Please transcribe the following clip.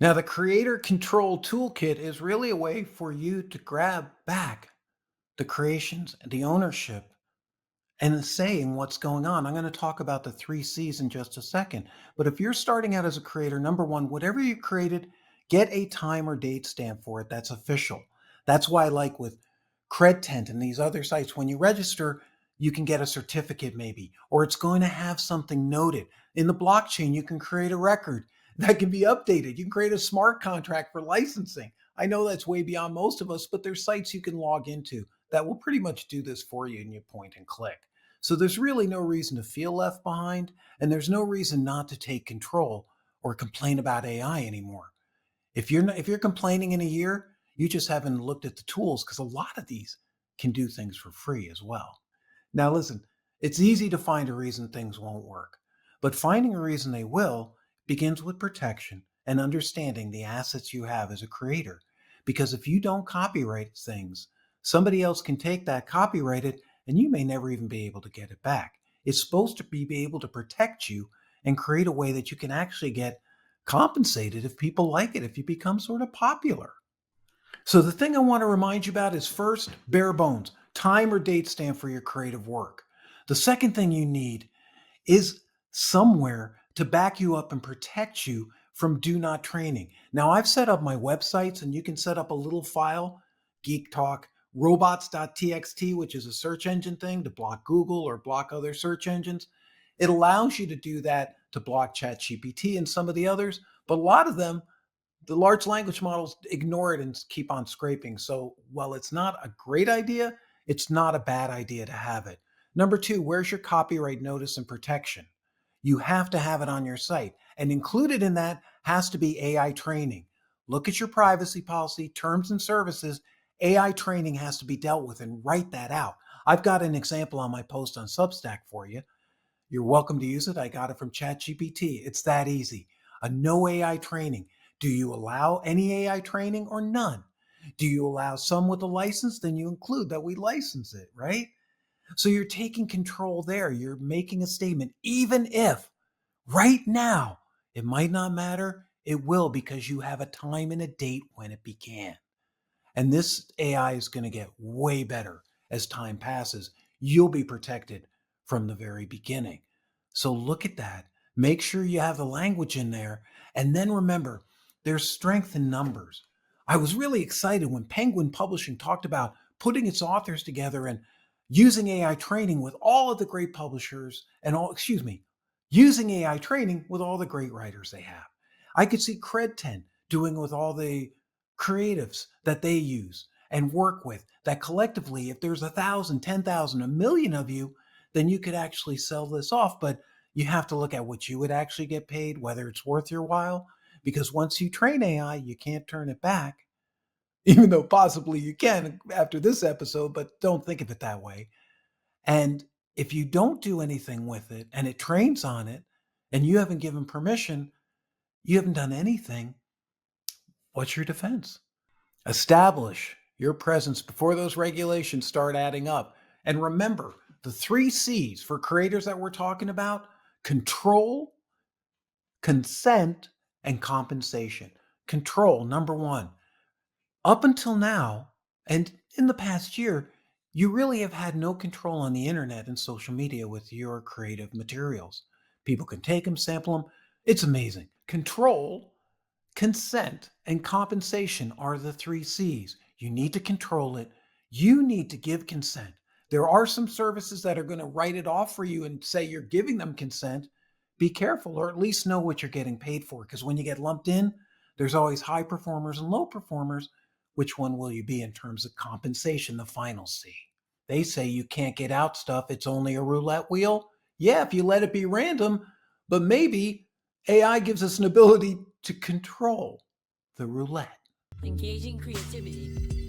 Now, the Creator Control Toolkit is really a way for you to grab back the creations, the ownership, and the saying what's going on. I'm going to talk about the 3 C's in just a second. But if you're starting out as a creator, number one, whatever you created, get a time or date stamp for it that's official. That's why I like with CredTent and these other sites, when you register, you can get a certificate maybe, or it's going to have something noted. In the blockchain, you can create a record that can be updated. You can create a smart contract for licensing. I know that's way beyond most of us, but there's sites you can log into that will pretty much do this for you, and you point and click. So there's really no reason to feel left behind, and there's no reason not to take control or complain about AI anymore. If you're complaining in a year, you just haven't looked at the tools, because a lot of these can do things for free as well. Now listen, it's easy to find a reason things won't work, but finding a reason they will begins with protection and understanding the assets you have as a creator. Because if you don't copyright things, somebody else can take that, copyright it, and you may never even be able to get it back. It's supposed to be able to protect you and create a way that you can actually get compensated if people like it, if you become sort of popular. So the thing I want to remind you about is, first, bare bones, time or date stamp for your creative work. The second thing you need is somewhere to back you up and protect you from do not training. Now, I've set up my websites, and you can set up a little file, Geek Talk, robots.txt, which is a search engine thing to block Google or block other search engines. It allows you to do that to block ChatGPT and some of the others, but a lot of them, the large language models, ignore it and keep on scraping. So while it's not a great idea, it's not a bad idea to have it. Number two, where's your copyright notice and protection? You have to have it on your site. And included in that has to be AI training. Look at your privacy policy, terms and services. AI training has to be dealt with, and write that out. I've got an example on my post on Substack for you. You're welcome to use it. I got it from ChatGPT. It's that easy. A no AI training. Do you allow any AI training or none? Do you allow some with a license? Then you include that we license it, right? So you're taking control there. You're making a statement, even if right now it might not matter. It will, because you have a time and a date when it began. And this AI is going to get way better as time passes. You'll be protected from the very beginning. So look at that. Make sure you have the language in there. And then remember, there's strength in numbers. I was really excited when Penguin Publishing talked about putting its authors together and using AI training with all of the great publishers and using AI training with all the great writers they have. I could see CredTent doing with all the creatives that they use and work with, that collectively, if there's 1,000, 10,000, a million of you, then you could actually sell this off. But you have to look at what you would actually get paid, whether it's worth your while, because once you train AI, you can't turn it back, even though possibly you can after this episode, but don't think of it that way. And if you don't do anything with it and it trains on it and you haven't given permission, you haven't done anything, what's your defense? Establish your presence before those regulations start adding up. And remember the 3 C's for creators that we're talking about: control, consent, and compensation. Control, number one. Up until now, and in the past year, you really have had no control on the internet and social media with your creative materials. People can take them, sample them. It's amazing. Control, consent, and compensation are the 3 C's. You need to control it. You need to give consent. There are some services that are going to write it off for you and say you're giving them consent. Be careful, or at least know what you're getting paid for, because when you get lumped in, there's always high performers and low performers. Which one will you be in terms of compensation? The final C. They say you can't get out stuff. It's only a roulette wheel. Yeah, if you let it be random, but maybe AI gives us an ability to control the roulette. Engaging creativity.